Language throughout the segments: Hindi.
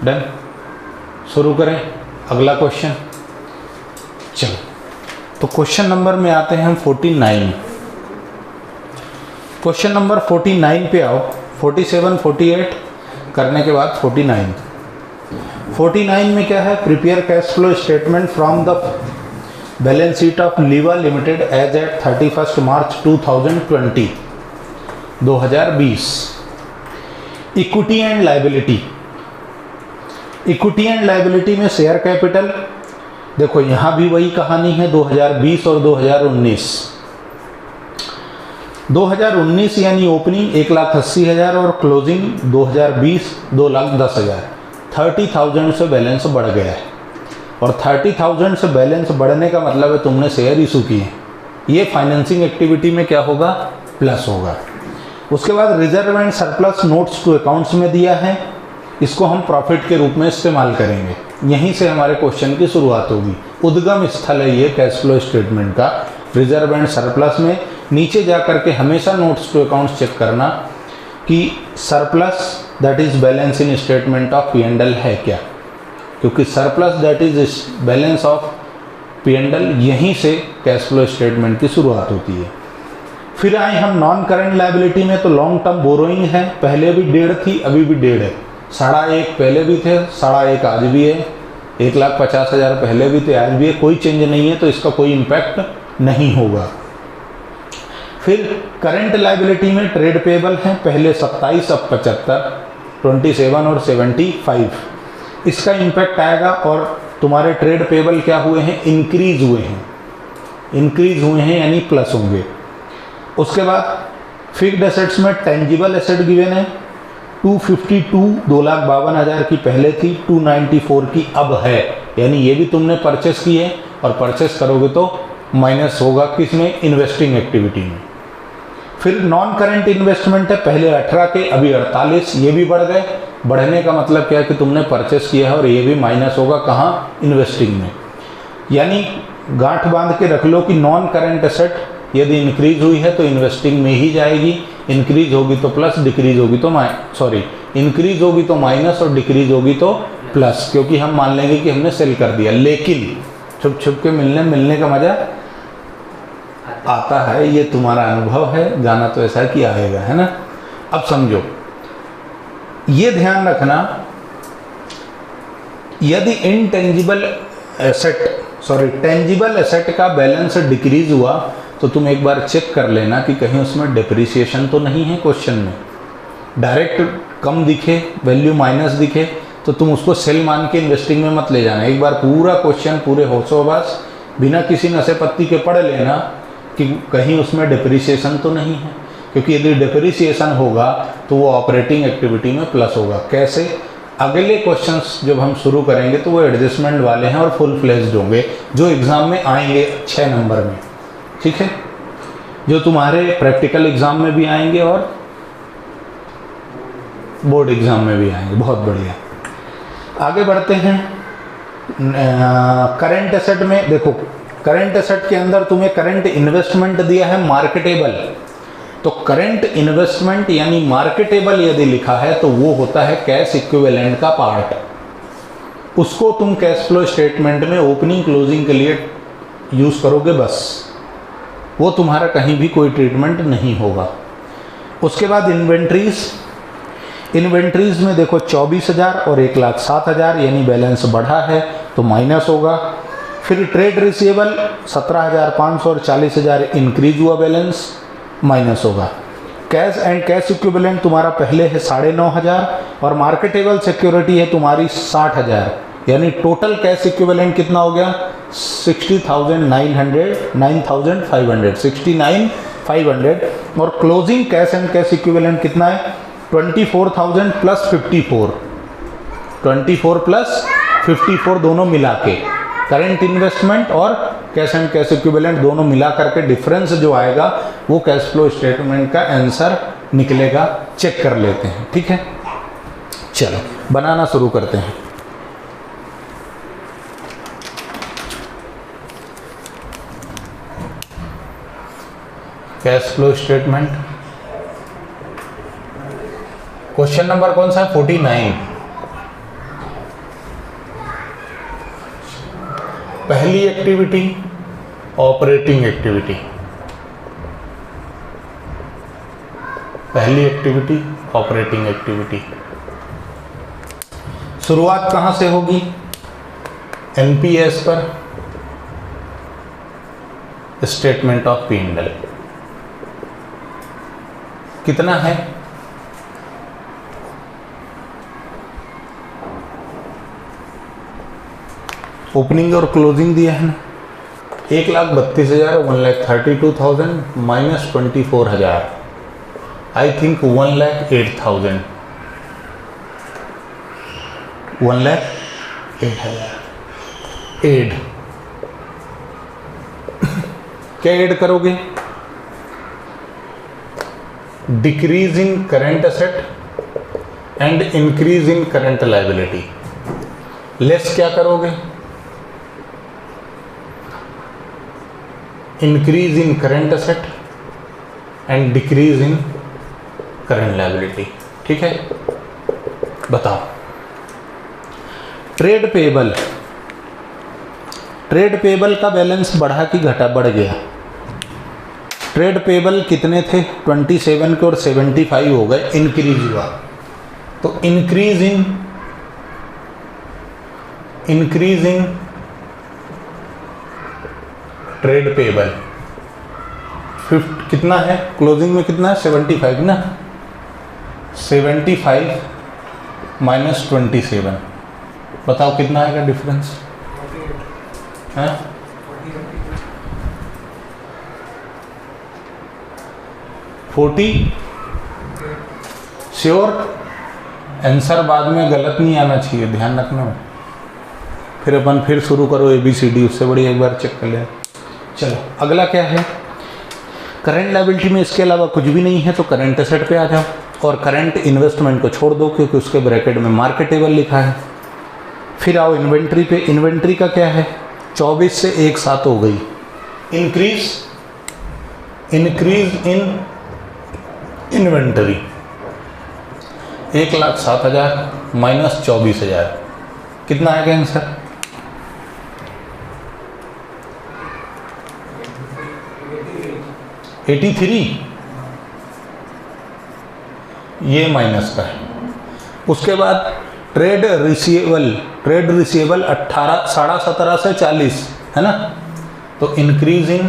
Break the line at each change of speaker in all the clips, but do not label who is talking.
डन, शुरू करें अगला क्वेश्चन। चलो, तो क्वेश्चन नंबर में आते हैं हम 49। क्वेश्चन नंबर 49 पे आओ। 47, 48 करने के बाद 49। 49 में क्या है? Prepare cash flow statement from the balance sheet of लीवा limited as at 31 March 2020। Equity and liability. Equity and liability में शेयर कैपिटल, देखो यहाँ भी वही कहानी है 2020 और 2019। 2019 यानी ओपनिंग 1,80,000 और क्लोजिंग 2020 2,10,000। 30,000 से बैलेंस बढ़ गया है, और 30,000 से बैलेंस बढ़ने का मतलब है तुमने शेयर इशू किए। ये फाइनेंसिंग एक्टिविटी में क्या होगा? प्लस होगा। उसके बाद reserve and surplus notes to accounts में दिया है, इसको हम प्रॉफिट के रूप में इस्तेमाल करेंगे। यहीं से हमारे क्वेश्चन की शुरुआत होगी। उद्गम स्थल है ये कैश फ्लो स्टेटमेंट का, रिजर्व एंड सरप्लस में। नीचे जा करके हमेशा नोट्स टू अकाउंट्स चेक करना कि surplus that is balance in statement of P&L है क्या, क्योंकि surplus that is balance of P&L, यहीं से कैश फ्लो स्टेटमेंट की शुरुआत होती है। फिर आए हम नॉन करंट लायबिलिटी में, तो लॉन्ग टर्म बोरोइंग है, पहले भी 1.5 थी, अभी भी 1.5 है। 1.5 पहले भी थे, 1.5 आज भी है, 1,50,000 पहले भी थे, आज भी है, कोई चेंज नहीं है, तो इसका कोई इम्पैक्ट नहीं होगा। फिर करंट लायबिलिटी में ट्रेड पेबल है, पहले 27 अब 75, 27 और 75, इसका इम्पैक्ट आएगा। और तुम्हारे ट्रेड पेबल क्या हुए हैं? इंक्रीज हुए हैं, इंक्रीज हुए हैं यानी प्लस होंगे। उसके बाद फिक्स्ड एसेट्स में टेंजिबल एसेट गिवन है 252, 2,52,000 की पहले थी, 294 की अब है, यानी ये भी तुमने परचेस की है, और परचेस करोगे तो माइनस होगा किसमें? इन्वेस्टिंग एक्टिविटी में। फिर नॉन करंट इन्वेस्टमेंट है, पहले 18 के अभी 48, ये भी बढ़ गए। बढ़ने का मतलब क्या है कि तुमने परचेस किया है, और ये भी माइनस होगा कहाँ? इन्वेस्टिंग में। यानी गांठ बांध के रख लो कि नॉन करंट एसेट यदि इंक्रीज हुई है तो इन्वेस्टिंग में ही जाएगी, इंक्रीज होगी तो प्लस, डिक्रीज होगी तो इंक्रीज होगी तो माइनस, और डिक्रीज होगी तो प्लस, क्योंकि हम मान लेंगे कि हमने सेल कर दिया। लेकिन छुप छुप के मिलने का मजा आता है, ये तुम्हारा अनुभव है, जाना तो ऐसा कि आएगा, है ना। अब समझो, ये ध्यान रखना, यदि इनटेंजिबल टेंजिबल एसेट का बैलेंस डिक्रीज हुआ तो तुम एक बार चेक कर लेना कि कहीं उसमें डिप्रिसिएशन तो नहीं है। क्वेश्चन में डायरेक्ट कम दिखे, वैल्यू माइनस दिखे, तो तुम उसको सेल मान के इन्वेस्टिंग में मत ले जाना। एक बार पूरा क्वेश्चन पूरे होशोबास बिना किसी नशे पत्ती के पढ़ लेना कि कहीं उसमें डिप्रिसिएशन तो नहीं है, क्योंकि यदि डिप्रिसिएशन होगा तो वो ऑपरेटिंग एक्टिविटी में प्लस होगा। कैसे? अगले क्वेश्चंस जब हम शुरू करेंगे तो वो एडजस्टमेंट वाले हैं और फुल फ्लेज्ड होंगे, जो एग्ज़ाम में आएंगे 6 नंबर में, ठीक है, जो तुम्हारे प्रैक्टिकल एग्ज़ाम में भी आएंगे और बोर्ड एग्ज़ाम में भी आएंगे। बहुत बढ़िया, आगे बढ़ते हैं। करंट एसेट में देखो, करंट एसेट के अंदर तुम्हें करंट इन्वेस्टमेंट दिया है मार्केटेबल, तो करंट इन्वेस्टमेंट यानी मार्केटेबल यदि लिखा है तो वो होता है कैश इक्विवेलेंट का पार्ट। उसको तुम कैश फ्लो स्टेटमेंट में ओपनिंग क्लोजिंग के लिए यूज़ करोगे, बस, वो तुम्हारा कहीं भी कोई ट्रीटमेंट नहीं होगा। उसके बाद इन्वेंट्रीज में देखो 24,000 और 1,07,000, यानी बैलेंस बढ़ा है तो माइनस होगा। फिर ट्रेड रिसीवेबल 17,500 और 40,000 इंक्रीज हुआ, बैलेंस माइनस होगा। कैश एंड कैश इक्विवेलेंट तुम्हारा पहले है 9,500 और मार्केटेबल सिक्योरिटी है तुम्हारी 60,000, यानी टोटल कैश इक्विवेलेंट कितना हो गया? 69,500 और closing cash and cash equivalent कितना है? 24,000 प्लस 54, 24 प्लस 54 दोनों मिला के, करंट इन्वेस्टमेंट और कैश एंड कैश इक्विवेलेंट दोनों मिला करके डिफरेंस जो आएगा वो कैश फ्लो स्टेटमेंट का आंसर निकलेगा। चेक कर लेते हैं, ठीक है। चलो बनाना शुरू करते हैं। Cash flow statement, question number कौन सा है? 49। पहली एक्टिविटी ऑपरेटिंग एक्टिविटी, पहली एक्टिविटी ऑपरेटिंग एक्टिविटी। शुरुआत कहां से होगी? एनपीएस पर, स्टेटमेंट ऑफ पी&एल कितना है? ओपनिंग और क्लोजिंग दिया है ना, 1,32,000, 1,32,000 माइनस 24,000, आई थिंक 1,08,000, 1,08,000 एड। क्या ऐड करोगे? Decrease in current asset and increase in current liability. Less क्या करोगे? Increase in current asset and decrease in current liability. ठीक है, बताओ। ट्रेड पेबल, ट्रेड पेबल का बैलेंस बढ़ा कि घटा? बढ़ गया। ट्रेड पेबल कितने थे? 27 के और 75 हो गए, इंक्रीज हुआ। तो इंक्रीज इन ट्रेड पेबल कितना है? क्लोजिंग में कितना है? 75 ना, 75 माइनस 27, बताओ कितना आएगा डिफरेंस? है 40। श्योर? आंसर बाद में गलत नहीं आना चाहिए, ध्यान रखना। फिर अपन फिर शुरू करो ABCD, उससे बढ़िया एक बार चेक कर ले। चलो अगला क्या है? करंट लायबिलिटी में इसके अलावा कुछ भी नहीं है, तो करंट एसेट पे आ जाओ और करंट इन्वेस्टमेंट को छोड़ दो क्योंकि उसके ब्रैकेट में मार्केटेबल लिखा है। फिर आओ इन्वेंट्री पे। इन्वेंट्री का क्या है? 24 से 1 7 हो गई। इंक्रीज इन इन्वेंटरी 1,07,000 माइनस 24,000, कितना आएगा आंसर? 83। ये माइनस का है। उसके बाद ट्रेड रिसीवेबल 18 17.5 से 40 है ना, तो increase in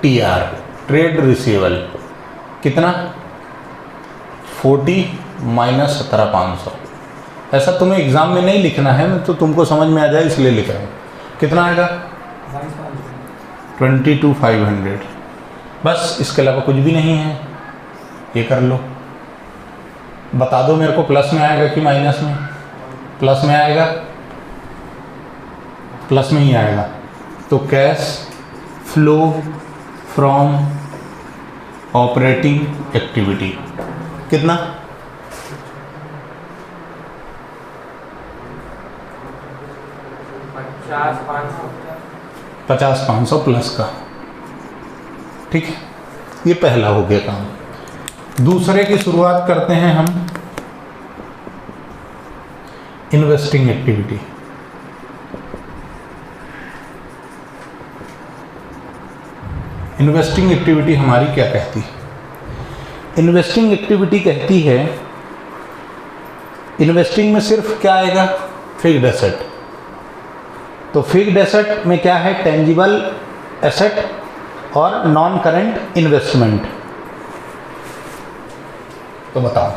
TR trade receivable कितना? 40 माइनस 17,500। ऐसा तुम्हें एग्जाम में नहीं लिखना है, मैं तो तुमको समझ में आ जाए इसलिए लिख रहा हूँ। कितना आएगा? 22,500। बस, इसके अलावा कुछ भी नहीं है। ये कर लो, बता दो मेरे को प्लस में आएगा कि माइनस में? प्लस में आएगा, प्लस में ही आएगा। तो cash flow from operating activity कितना? 50,500 प्लस का। ठीक है, ये पहला हो गया काम। दूसरे की शुरुआत करते हैं हम, इन्वेस्टिंग एक्टिविटी। इन्वेस्टिंग एक्टिविटी हमारी क्या कहती है? इन्वेस्टिंग एक्टिविटी कहती है, इन्वेस्टिंग में सिर्फ क्या आएगा? Fixed asset. तो फिक्स्ड एसेट में क्या है? टेंजिबल एसेट और नॉन करंट इन्वेस्टमेंट। तो बताओ,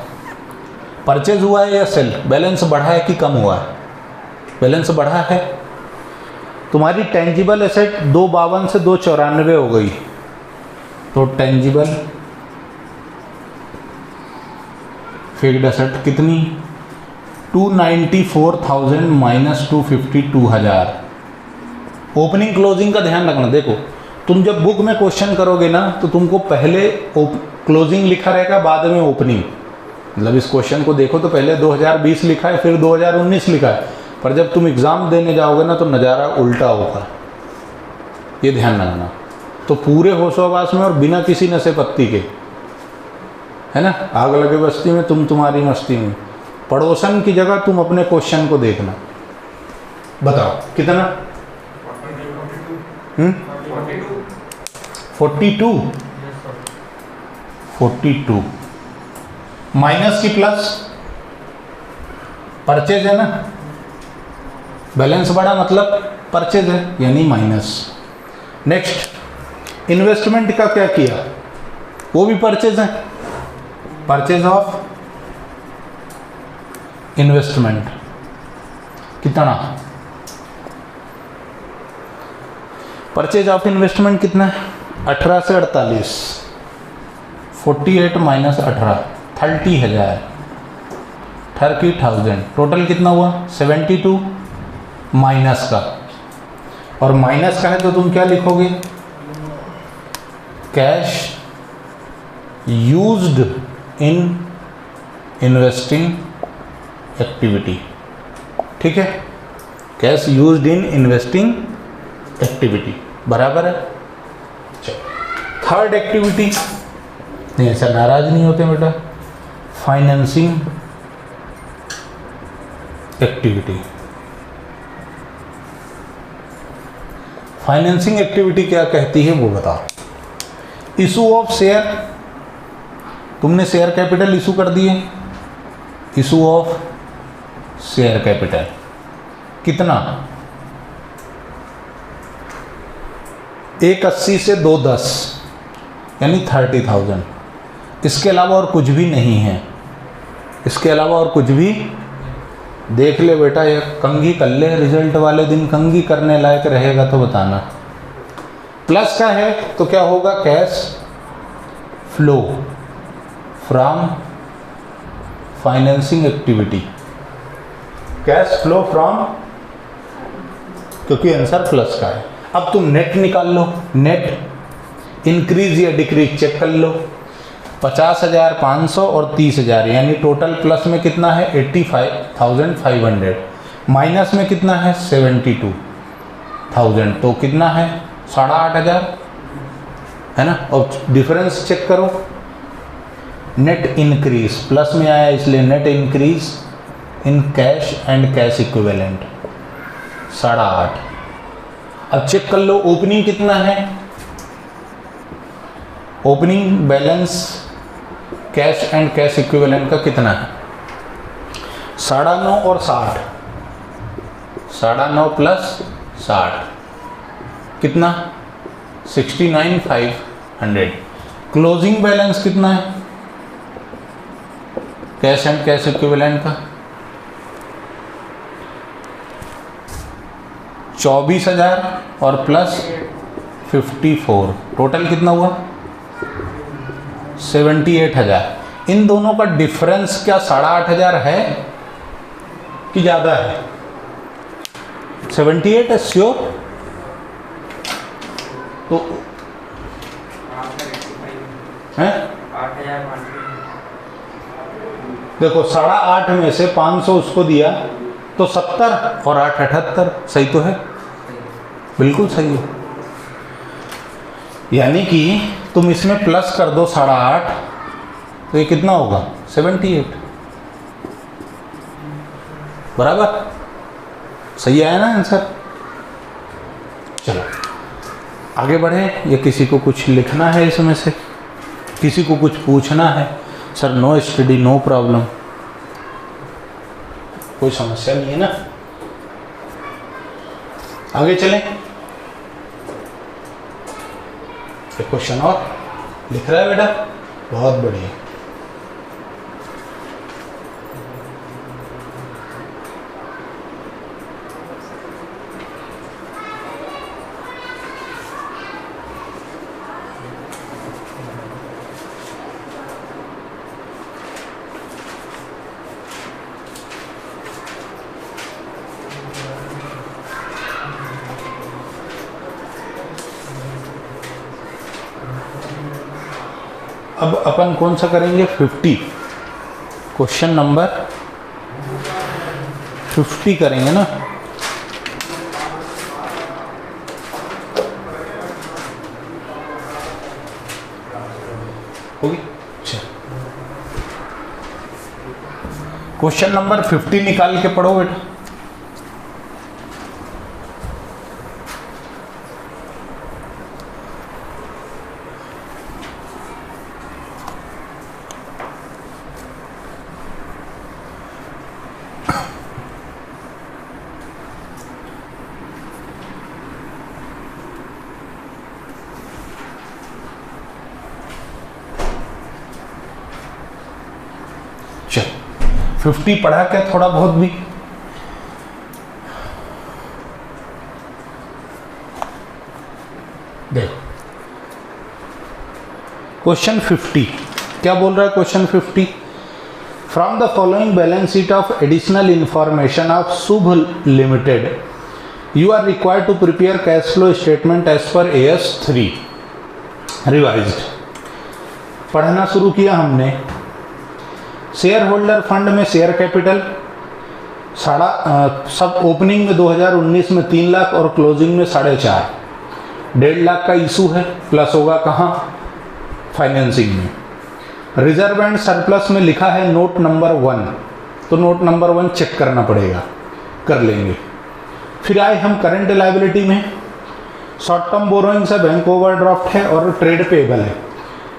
परचेज हुआ है या सेल? बैलेंस बढ़ा है कि कम हुआ है? बैलेंस बढ़ा है। तुम्हारी टेंजिबल एसेट 252 से 294 हो गई, तो टेंजिबल फिक्स्ड एसेट कितनी? 294,000 माइनस 252,000। ओपनिंग क्लोजिंग का ध्यान रखना। देखो, तुम जब बुक में क्वेश्चन करोगे ना, तो तुमको पहले क्लोजिंग लिखा रहेगा, बाद में ओपनिंग। मतलब इस क्वेश्चन को देखो तो पहले 2020 लिखा है, फिर 2019 लिखा है, पर जब तुम एग्ज़ाम देने जाओगे ना तो नज़ारा उल्टा होगा, ये ध्यान रखना। तो पूरे होशोबास में और बिना किसी नशे पत्ती के, है ना, आग लगे बस्ती में तुम तुम्हारी मस्ती में, पड़ोसन की जगह तुम अपने क्वेश्चन को देखना। बताओ कितना? 42 माइनस की प्लस, परचेज है ना, बैलेंस बढ़ा मतलब परचेज है यानी माइनस। नेक्स्ट इन्वेस्टमेंट का क्या किया, वो भी परचेज है, परचेज ऑफ इन्वेस्टमेंट कितना, परचेज ऑफ इन्वेस्टमेंट कितना है 18 से 48, 48 माइनस 18 30,000, 30,000 टोटल कितना हुआ 72 माइनस का, और माइनस का है तो तुम क्या लिखोगे, cash used in investing activity, ठीक है, cash used in investing activity बराबर है। थर्ड एक्टिविटी, नहीं ऐसा नाराज नहीं होते बेटा, फाइनेंसिंग एक्टिविटी। फाइनेंसिंग एक्टिविटी क्या कहती है वो बताओ। इशू ऑफ शेयर, तुमने शेयर कैपिटल इशू कर दिए, इशू ऑफ शेयर कैपिटल कितना 180 से 210 यानी 30,000, इसके अलावा और कुछ भी नहीं है, इसके अलावा और कुछ भी, देख ले बेटा ये कंघी कर ले, रिजल्ट वाले दिन कंघी करने लायक रहेगा तो बताना। प्लस का है तो क्या होगा, cash flow from financing activity, cash flow from, क्योंकि आंसर प्लस का है। अब तुम नेट निकाल लो, नेट इंक्रीज या डिक्रीज चेक कर लो, 50,500 और 30,000 यानी टोटल प्लस में कितना है 85,500, माइनस में कितना है 72,000, तो कितना है 8,500 है ना। और डिफरेंस चेक करो, नेट इंक्रीज प्लस में आया इसलिए net increase in cash and cash equivalent 8,500। अब चेक कर लो ओपनिंग कितना है, opening balance cash and cash equivalent का कितना है 9.5 और 60, 9.5 प्लस 60 कितना 69,500। क्लोजिंग बैलेंस कितना है कैश एंड कैश इक्विवेलेंट का 24,000 और प्लस 54, टोटल कितना हुआ 78,000। इन दोनों का डिफरेंस क्या 8,500 है कि ज़्यादा है 78 है श्योर, तो है देखो 8,500 में से 500 उसको दिया तो 70 और 8 78, सही तो है, बिल्कुल सही है। यानी कि तुम इसमें प्लस कर दो 8.5 तो ये कितना होगा 78, बराबर सही आया ना आंसर। चलो आगे बढ़े, या किसी को कुछ लिखना है इसमें से, किसी को कुछ पूछना है, sir no study no problem, कोई समस्या नहीं है ना। आगे चलें, एक क्वेश्चन और लिख रहा है बेटा, बहुत बढ़िया। अब अपन कौन सा करेंगे 50, क्वेश्चन नंबर 50 करेंगे ना। होगी, अच्छा क्वेश्चन नंबर 50 निकाल के पढ़ो बेटा। 50 पढ़ा क्या थोड़ा बहुत भी? देखो क्वेश्चन 50 क्या बोल रहा है? Question 50, from the following balance sheet of additional information of Shubh limited you are required to prepare cash flow statement as per AS 3 revised. पढ़ना शुरू किया हमने। शेयर होल्डर फंड में शेयर कैपिटल सब ओपनिंग में 2019 में 3 लाख और क्लोजिंग में 4.5, 1.5 लाख का इशू है, प्लस होगा कहाँ? फाइनेंसिंग में। रिजर्व एंड सरप्लस में लिखा है नोट नंबर 1, तो नोट नंबर 1 चेक करना पड़ेगा, कर लेंगे। फिर आए हम करंट लायबिलिटी में, शॉर्ट टर्म बोरोइंग से बैंक ओवरड्राफ्ट है और ट्रेड पेबल है।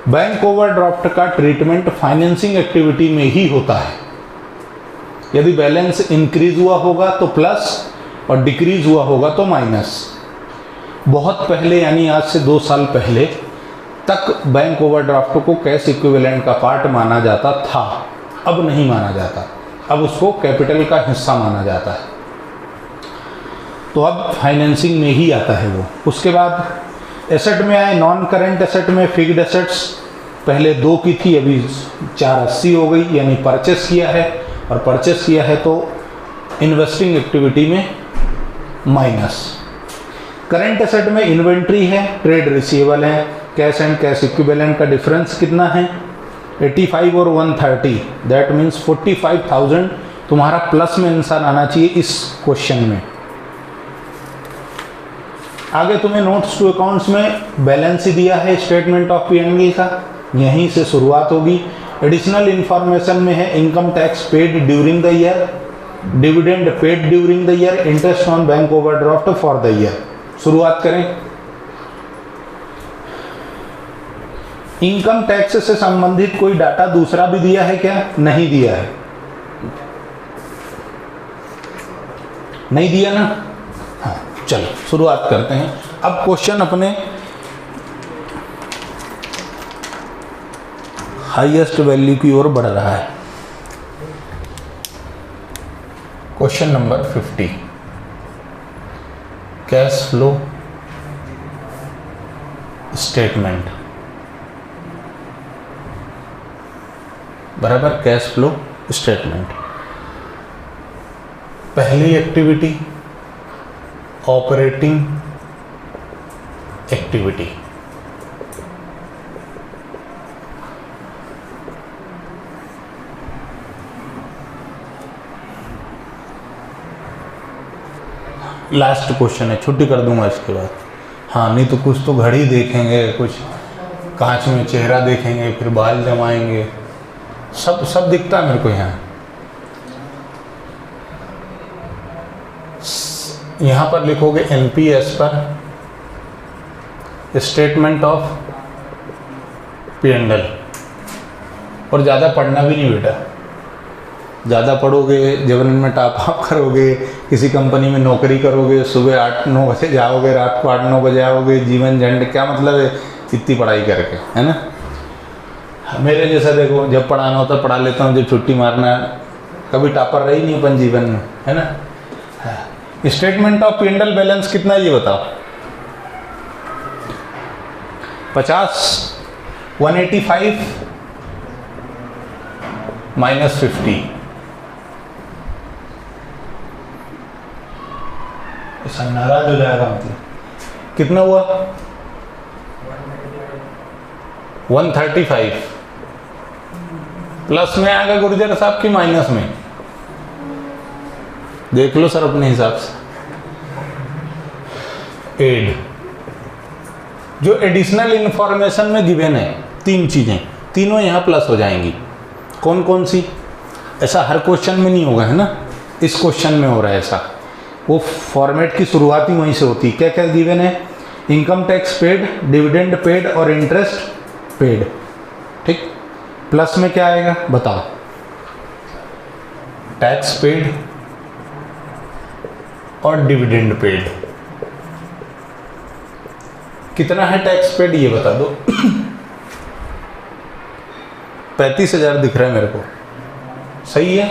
बैंक ओवरड्राफ्ट का ट्रीटमेंट फाइनेंसिंग एक्टिविटी में ही होता है। यदि बैलेंस इंक्रीज हुआ होगा तो प्लस और डिक्रीज हुआ होगा तो माइनस। बहुत पहले यानी आज से 2 साल पहले तक बैंक ओवरड्राफ्ट को कैश इक्विवेलेंट का पार्ट माना जाता था, अब नहीं माना जाता, अब उसको कैपिटल का हिस्सा माना जाता है, तो अब फाइनेंसिंग में ही आता है वो। उसके बाद एसेट में आए, नॉन करेंट एसेट में फिक्स्ड एसेट्स पहले 2 की थी, अभी 480 हो गई, यानी परचेस किया है, और परचेस किया है तो इन्वेस्टिंग एक्टिविटी में माइनस। करंट एसेट में इन्वेंट्री है, ट्रेड रिसीवेबल है, कैश एंड कैश इक्विवेलेंट का डिफरेंस कितना है? 85 और 130, दैट मीन्स 45,000 तुम्हारा प्लस में आंसर आना चाहिए इस क्वेश्चन में। आगे तुम्हें नोट्स टू अकाउंट्स में बैलेंस ही दिया है स्टेटमेंट ऑफ P&L का, यहीं से शुरुआत होगी। एडिशनल इंफॉर्मेशन में है income tax paid during the year, dividend paid during the year, interest on bank overdraft for the year. शुरुआत करें। इनकम टैक्स से संबंधित कोई डाटा दूसरा भी दिया है क्या? नहीं दिया है, नहीं दिया ना? हाँ, चलो शुरुआत करते हैं। अब क्वेश्चन अपने हाईएस्ट वैल्यू की ओर बढ़ रहा है। Question number 50, cash flow statement बराबर कैश फ्लो स्टेटमेंट। पहली activity operating activity, last question है, छुट्टी कर दूंगा इसके बाद। हाँ, नहीं तो कुछ तो घड़ी देखेंगे, कुछ कांच में चेहरा देखेंगे, फिर बाल जमाएंगे, सब दिखता है मेरे को यहाँ पर लिखोगे NPS पर स्टेटमेंट ऑफ P&L, और ज़्यादा पढ़ना भी नहीं बेटा। ज़्यादा पढ़ोगे जीवन में टॉप अप करोगे, किसी कंपनी में नौकरी करोगे, सुबह 8-9 बजे जाओगे, रात को 8-9 बजे आओगे, जीवन झंड, क्या मतलब है इतनी पढ़ाई करके, है ना? मेरे जैसा देखो, जब पढ़ाना होता पढ़ा लेता हूँ, जब छुट्टी मारना, कभी टॉपर रही नहीं अपन जीवन में, है ना? स्टेटमेंट ऑफ P&L बैलेंस कितना ये बताओ? 50, 185 माइनस 50, ऐसा नाराज हो जाएगा, मतलब कितना हुआ? 135 प्लस में आएगा गुर्जर साहब की माइनस में? देख लो सर अपने हिसाब से। एड, जो एडिशनल इंफॉर्मेशन में गिवन है 3 चीजें, तीनों यहां प्लस हो जाएंगी। कौन कौन सी? ऐसा हर क्वेश्चन में नहीं होगा, है ना? इस क्वेश्चन में हो रहा है ऐसा। वो फॉर्मेट की शुरुआत ही वहीं से होती है। क्या क्या गिवन है? Income tax paid, dividend paid और इंटरेस्ट पेड, ठीक। प्लस में क्या आएगा बताओ? टैक्स पेड और डिविडेंड पेड। कितना है टैक्स पेड ये बता दो। 35,000 दिख रहा है मेरे को, सही है?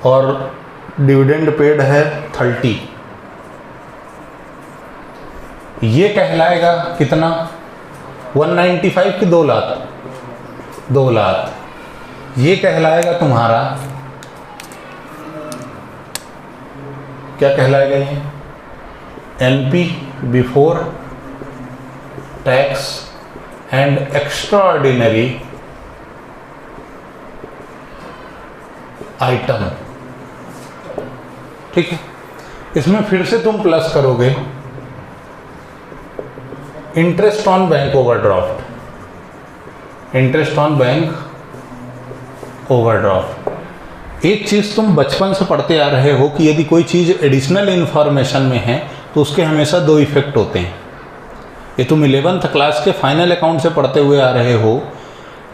और डिविडेंड पेड है 30। ये कहलाएगा कितना? 195 कि 2 लाख? 2 लाख। ये कहलाएगा तुम्हारा, क्या कहलाएगा ये? NP before tax and extraordinary item. ठीक है, इसमें फिर से तुम प्लस करोगे interest on bank overdraft. Interest on bank overdraft. एक चीज़ तुम बचपन से पढ़ते आ रहे हो कि यदि कोई चीज़ एडिशनल इंफॉर्मेशन में है तो उसके हमेशा 2 इफेक्ट होते हैं। ये तुम 11th क्लास के फाइनल अकाउंट से पढ़ते हुए आ रहे हो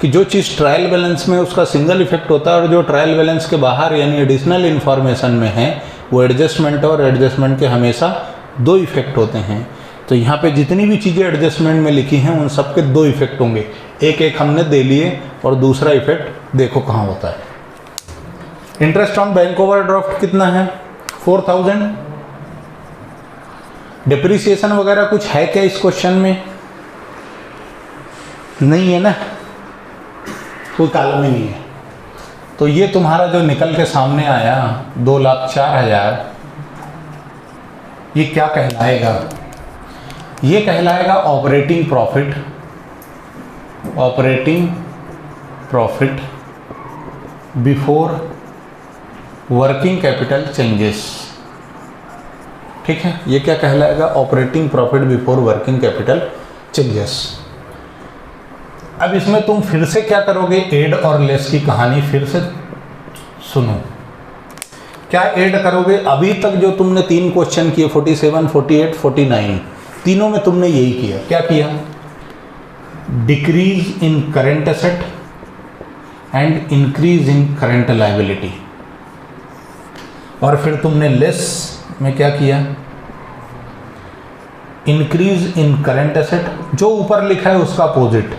कि जो चीज़ ट्रायल बैलेंस में उसका सिंगल इफेक्ट होता है और जो ट्रायल बैलेंस के बाहर यानी एडिशनल इंफॉर्मेशन में है वो एडजस्टमेंट और एडजस्टमेंट के हमेशा 2 इफेक्ट होते हैं। तो यहाँ पे जितनी भी चीज़ें एडजस्टमेंट में लिखी हैं उन सब के 2 इफेक्ट होंगे। एक एक हमने दे लिए और दूसरा इफेक्ट देखो कहाँ होता है। इंटरेस्ट ऑन बैंक ओवरड्राफ्ट कितना है? 4000। डिप्रिसिएशन वगैरह कुछ है क्या इस क्वेश्चन में? नहीं है ना, कोई कॉलम ही नहीं है। तो ये तुम्हारा जो निकल के सामने आया 2,04,000, ये क्या कहलाएगा? ये कहलाएगा operating profit. Operating profit before working capital changes. ठीक है, ये क्या कहलाएगा? Operating profit before working capital changes. अब इसमें तुम फिर से क्या करोगे? ऐड और लेस की कहानी फिर से सुनो। क्या ऐड करोगे? अभी तक जो तुमने 3 क्वेश्चन किए 47, 48, 49, तीनों में तुमने यही किया। क्या किया? Decrease in current asset and increase in current liability. और फिर तुमने लेस में क्या किया? इंक्रीज इन करंट एसेट, जो ऊपर लिखा है उसका opposite,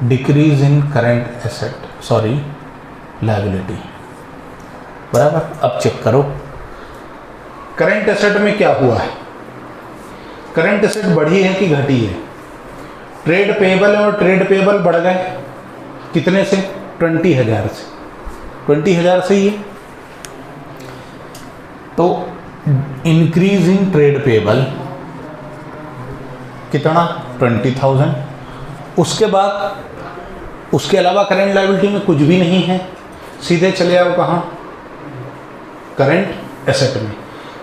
decrease in current asset sorry liability. बराबर। अब चेक करो करंट एसेट में क्या हुआ है। करंट एसेट बढ़ी है कि घटी है? ट्रेड पेबल और ट्रेड पेबल बढ़ गए कितने से? 20,000 से। 20,000 से ही है। तो इंक्रीज इन ट्रेड पेबल कितना? 20,000। उसके बाद उसके अलावा करंट लायबिलिटी में कुछ भी नहीं है, सीधे चले आओ कहाँ? करंट एसेट में।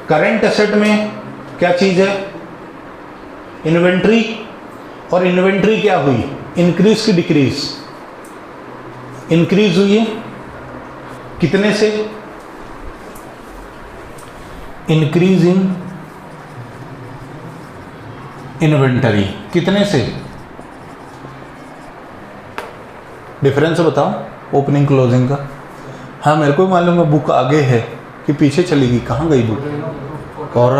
करंट एसेट में क्या चीज़ है? इन्वेंट्री। और इन्वेंट्री क्या हुई? इंक्रीज की डिक्रीज? इंक्रीज हुई है कितने से? इंक्रीज इन इन्वेंटरी कितने से? डिफरेंस बताओ ओपनिंग क्लोजिंग का। हाँ मेरे को मालूम है बुक आगे है कि पीछे चली गई। कहाँ गई बुक? कौर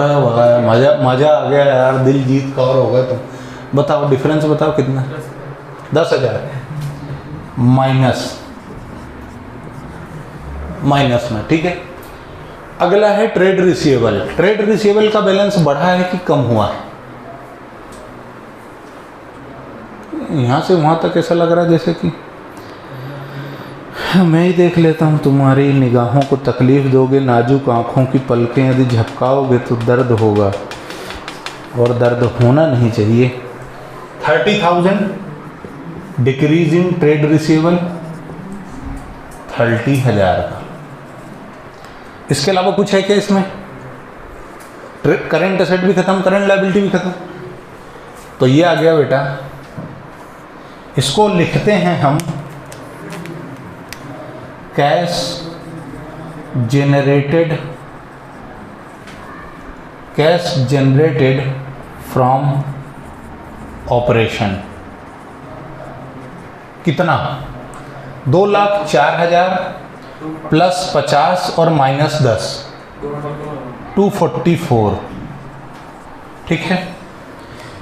मज़ा आ गया यार, दिल जीत कौर हो गया तुम। बताओ डिफरेंस बताओ कितना? 10,000 माइनस में। ठीक है, अगला है ट्रेड रिसीवेबल। ट्रेड रिसीवेबल का बैलेंस बढ़ा है कि कम हुआ है? यहाँ से वहाँ तक ऐसा लग रहा है जैसे कि मैं ही देख लेता हूँ। तुम्हारी निगाहों को तकलीफ दोगे, नाजुक आँखों की पलकें यदि झपकाओगे तो दर्द होगा, और दर्द होना नहीं चाहिए। 30,000 डिक्रीज इन ट्रेड रिसीवेबल 30,000 का। इसके अलावा कुछ है क्या इसमें? करंट एसेट भी खत्म, करंट लायबिलिटी भी खत्म। तो ये आ गया बेटा। इसको लिखते हैं हम कैश जनरेटेड फ्रॉम ऑपरेशन। कितना? 2,04,000 प्लस 50 और माइनस 10 244। ठीक है,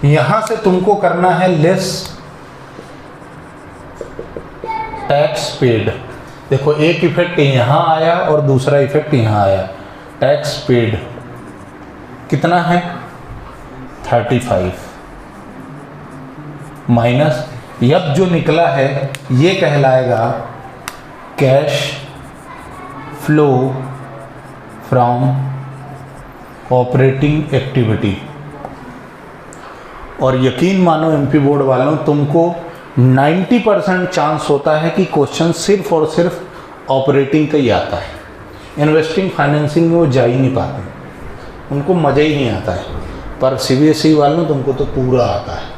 यहां से तुमको करना है लेस टैक्स पेड। देखो एक इफेक्ट यहाँ आया और दूसरा इफेक्ट यहाँ आया। टैक्स पेड कितना है 35 माइनस अब जो निकला है ये कहलाएगा cash flow from operating activity. और यकीन मानो एमपी बोर्ड वालों, तुमको 90% चांस होता है कि क्वेश्चन सिर्फ और सिर्फ ऑपरेटिंग का ही आता है। इन्वेस्टिंग फाइनेंसिंग में वो जा ही नहीं पाते, उनको मज़ा ही नहीं आता है। पर सीबीएसई वालों तुमको तो पूरा आता है,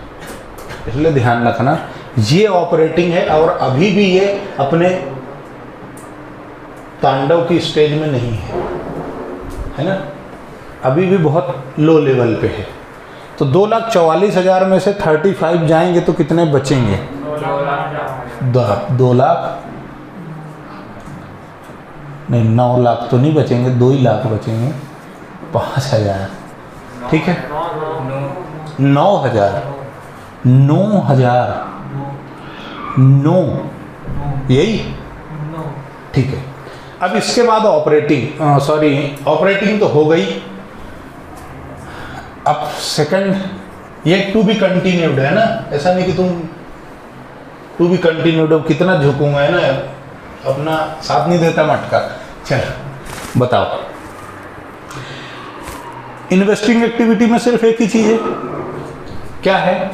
इसलिए ध्यान रखना ये ऑपरेटिंग है। और अभी भी ये अपने तांडव की स्टेज में नहीं है ना, अभी भी बहुत लो लेवल पे है। तो 2,44,000 में से 35 जाएंगे तो कितने बचेंगे? 2 लाख नहीं, 9 लाख तो नहीं बचेंगे, 2 ही लाख बचेंगे। 5,000 ठीक है, 9,000 9 यही ठीक है। अब इसके बाद ऑपरेटिंग तो हो गई। अब सेकंड ये टू बी कंटिन्यूड है ना, ऐसा नहीं कि तुम टू बी कंटिन्यूड अब कितना झुकूंगा है ना, अपना साथ नहीं देता मटका। चल बताओ, इन्वेस्टिंग एक्टिविटी में सिर्फ एक ही चीज है, क्या है?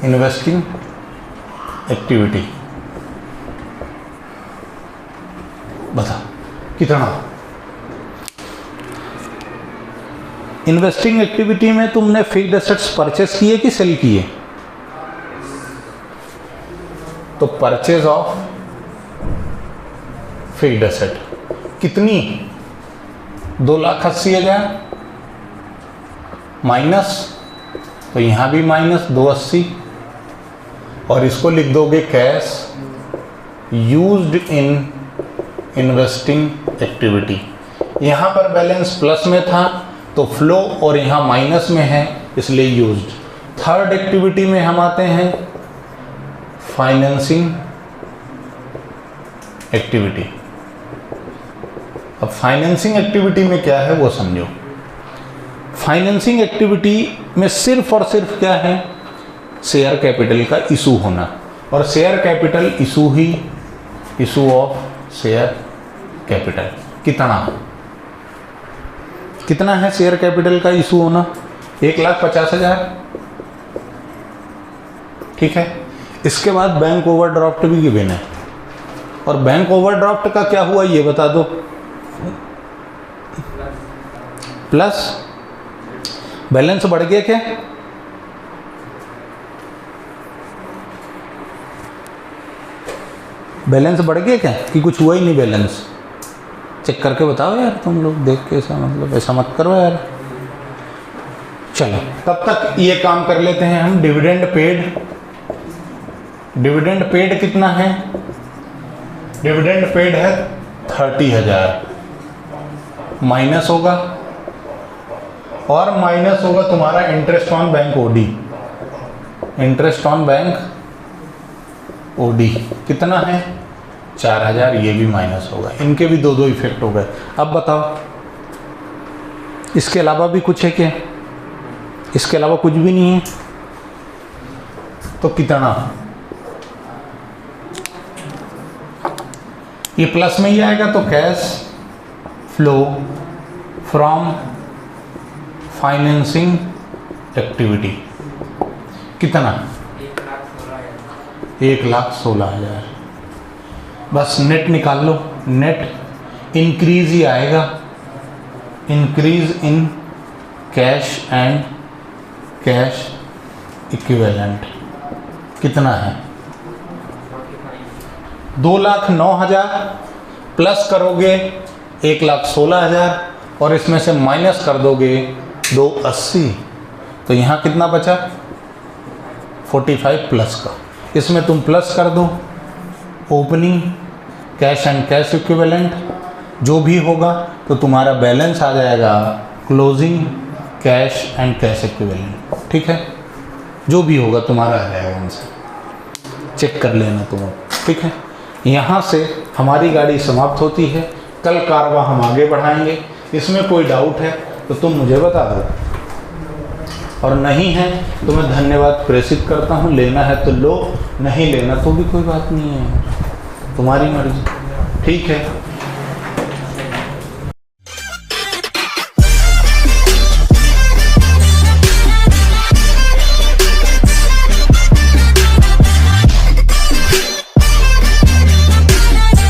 इन्वेस्टिंग एक्टिविटी बता कितना? इन्वेस्टिंग एक्टिविटी में तुमने फिक्स्ड एसेट्स परचेस किए कि सेल किए? तो परचेज ऑफ फिक्स्ड एसेट कितनी? 2,80,000 माइनस, तो यहां भी माइनस 280, और इसको लिख दोगे cash used in investing activity. यहां पर बैलेंस प्लस में था तो फ्लो, और यहाँ माइनस में है इसलिए यूज्ड। थर्ड एक्टिविटी में हम आते हैं फाइनेंसिंग एक्टिविटी। अब फाइनेंसिंग एक्टिविटी में क्या है वो समझो। फाइनेंसिंग एक्टिविटी में सिर्फ और सिर्फ क्या है? शेयर कैपिटल का इशू होना, और share capital issue he issue of share capital. कितना है शेयर कैपिटल का इशू होना? 1,50,000 ठीक है। इसके बाद बैंक ओवरड्राफ्ट भी गिवन है, और बैंक ओवरड्राफ्ट का क्या हुआ ये बता दो। प्लस बैलेंस बढ़ गया क्या? बैलेंस बढ़ गया क्या कि कुछ हुआ ही नहीं? बैलेंस चेक करके बताओ यार तुम लोग, देख के ऐसा मतलब ऐसा मत करो यार। चलो तब तक ये काम कर लेते हैं हम। डिविडेंड पेड, डिविडेंड पेड कितना है? डिविडेंड पेड है 30,000, माइनस होगा, और माइनस होगा तुम्हारा interest on bank OD. Interest on bank OD कितना है? 4,000, ये भी माइनस होगा। इनके भी 2 इफेक्ट हो गए। अब बताओ इसके अलावा भी कुछ है क्या? इसके अलावा कुछ भी नहीं है, तो कितना? ये प्लस में ही आएगा, तो cash flow from financing activity कितना? 1,16,000। बस नेट निकाल लो। नेट इंक्रीज ही आएगा, increase in cash and cash equivalent कितना है? 2,09,000 प्लस करोगे 1,16,000, और इसमें से माइनस कर दोगे 280, तो यहाँ कितना बचा? 45 प्लस का। इसमें तुम प्लस कर दो opening cash and cash equivalent, जो भी होगा तो तुम्हारा बैलेंस आ जाएगा closing cash and cash equivalent. ठीक है, जो भी होगा तुम्हारा आ जाएगा आंसर, चेक कर लेना तुम। ठीक है, यहाँ से हमारी गाड़ी समाप्त होती है। कल कारवां हम आगे बढ़ाएंगे। इसमें कोई डाउट है तो तुम मुझे बता दो, और नहीं है तो मैं धन्यवाद प्रेषित करता हूँ। लेना है तो लो, नहीं लेना तो भी कोई बात नहीं है, तुम्हारी मर्जी। ठीक है।